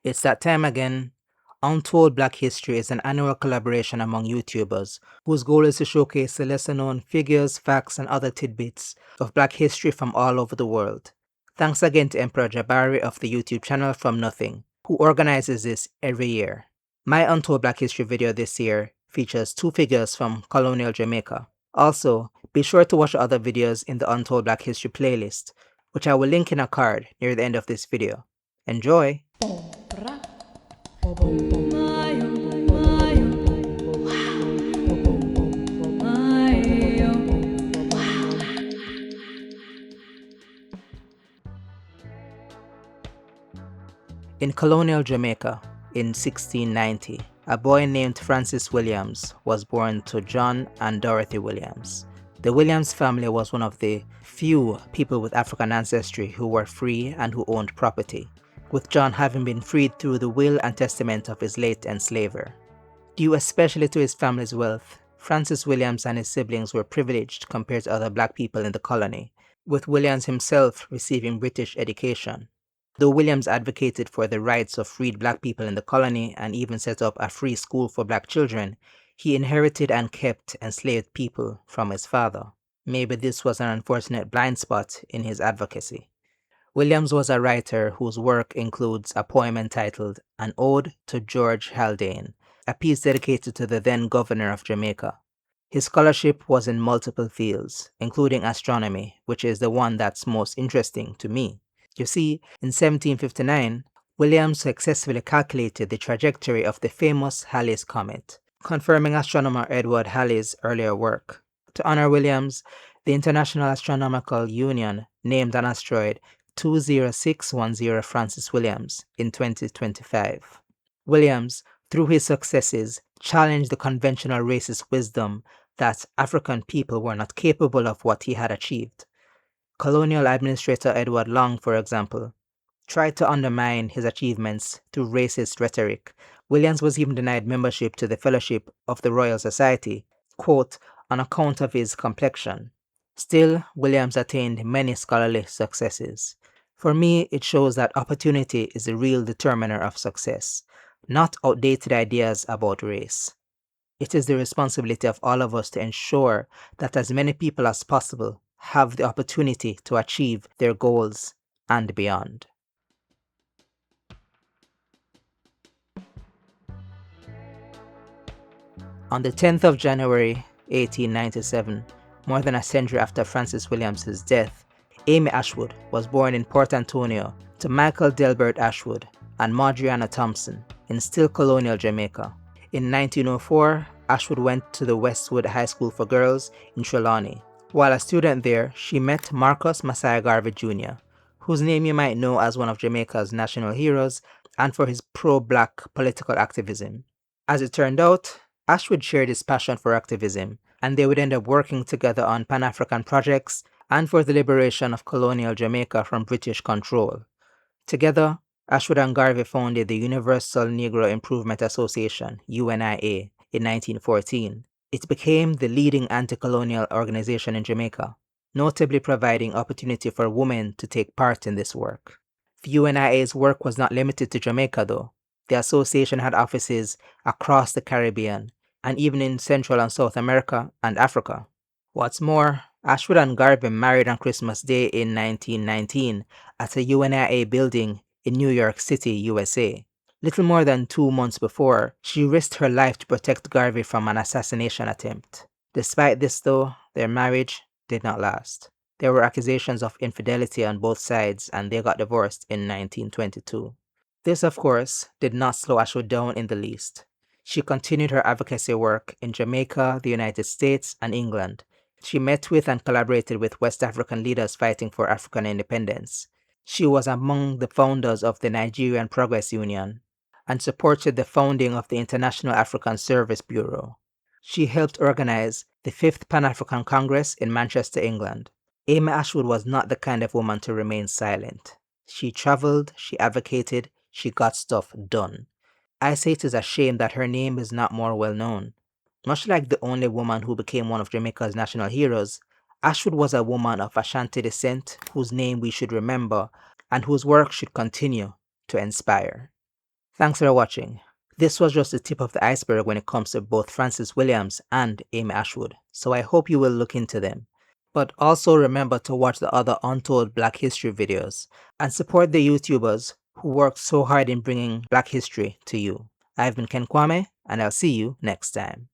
It's that time again. Untold Black History is an annual collaboration among YouTubers whose goal is to showcase the lesser known figures, facts, and other tidbits of Black history from all over the world. Thanks again to Emperor Jabari of the YouTube channel From Nothing, who organizes this every year. My Untold Black History video this year features two figures from Colonial Jamaica. Also, be sure to watch the other videos in the Untold Black History playlist, which I will link in a card near the end of this video. Enjoy! In colonial Jamaica, in 1690, a boy named Francis Williams was born to John and Dorothy Williams. The Williams family was one of the few people with African ancestry who were free and who owned property, with John having been freed through the will and testament of his late enslaver. Due especially to his family's wealth, Francis Williams and his siblings were privileged compared to other black people in the colony, with Williams himself receiving British education. Though Williams advocated for the rights of freed black people in the colony and even set up a free school for black children, he inherited and kept enslaved people from his father. Maybe this was an unfortunate blind spot in his advocacy. Williams was a writer whose work includes a poem entitled An Ode to George Haldane, a piece dedicated to the then governor of Jamaica. His scholarship was in multiple fields, including astronomy, which is the one that's most interesting to me. You see, in 1759, Williams successfully calculated the trajectory of the famous Halley's Comet, confirming astronomer Edward Halley's earlier work. To honor Williams, the International Astronomical Union named an asteroid 20610 Francis Williams in 2025. Williams, through his successes, challenged the conventional racist wisdom that African people were not capable of what he had achieved. Colonial Administrator Edward Long, for example, tried to undermine his achievements through racist rhetoric. Williams was even denied membership to the Fellowship of the Royal Society, quote, on account of his complexion. Still, Williams attained many scholarly successes. For me, it shows that opportunity is the real determiner of success, not outdated ideas about race. It is the responsibility of all of us to ensure that as many people as possible have the opportunity to achieve their goals and beyond. On the 10th of January 1897, more than a century after Francis Williams' death, Amy Ashwood was born in Port Antonio to Michael Delbert Ashwood and Marjorie Thompson in still colonial Jamaica. In 1904, Ashwood went to the Westwood High School for Girls in Trelawney. While a student there, she met Marcus Messiah Garvey Jr., whose name you might know as one of Jamaica's national heroes and for his pro-black political activism. As it turned out, Ashwood shared his passion for activism, and they would end up working together on Pan-African projects and for the liberation of colonial Jamaica from British control. Together, Ashwood and Garvey founded the Universal Negro Improvement Association, UNIA, in 1914. It became the leading anti-colonial organization in Jamaica, notably providing opportunity for women to take part in this work. The UNIA's work was not limited to Jamaica though. The association had offices across the Caribbean and even in Central and South America and Africa. What's more, Ashwood and Garvey married on Christmas Day in 1919 at a UNIA building in New York City, USA. Little more than 2 months before, she risked her life to protect Garvey from an assassination attempt. Despite this though, their marriage did not last. There were accusations of infidelity on both sides and they got divorced in 1922. This, of course, did not slow Ashwood down in the least. She continued her advocacy work in Jamaica, the United States, and England. She met with and collaborated with West African leaders fighting for African independence. She was among the founders of the Nigerian Progress Union and supported the founding of the International African Service Bureau. She helped organize the 5th Pan-African Congress in Manchester, England. Amy Ashwood was not the kind of woman to remain silent. She traveled, she advocated, she got stuff done. I say it is a shame that her name is not more well known. Much like the only woman who became one of Jamaica's national heroes, Ashwood was a woman of Ashanti descent whose name we should remember and whose work should continue to inspire. Thanks for watching. This was just the tip of the iceberg when it comes to both Francis Williams and Amy Ashwood, so I hope you will look into them. But also remember to watch the other Untold Black History videos and support the YouTubers who work so hard in bringing Black history to you. I've been Ken Kwame, and I'll see you next time.